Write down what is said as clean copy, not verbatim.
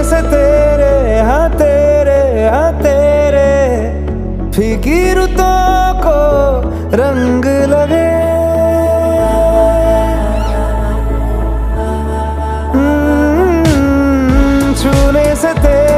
से तेरे फीकी रुतों को रंग लगे। छूने से तेरे